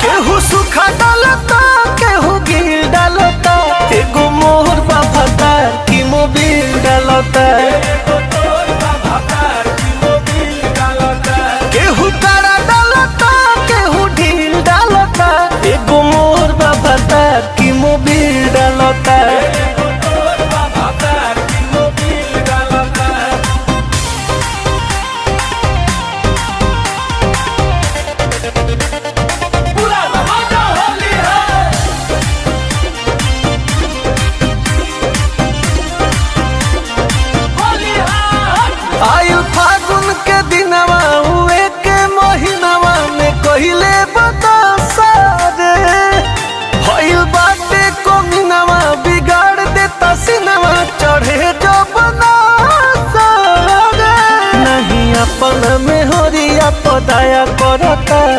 केहू सूखा डालता केहू गिल डालता, एगो मोर बाबा तार की मोबिल डालता। केहू तारा डालता केहू ढील डालता, एगो मोर बाबा तार की मोबिल डालता। आयु फागुन के दिनवा हुए के महीनावा में कहिले बतासा रे, भइल बाटे कोमिनावा बिगाड़ देता सिनवा चढ़े जो बनासा रे। नहीं अपन में होरिया पदाया करता,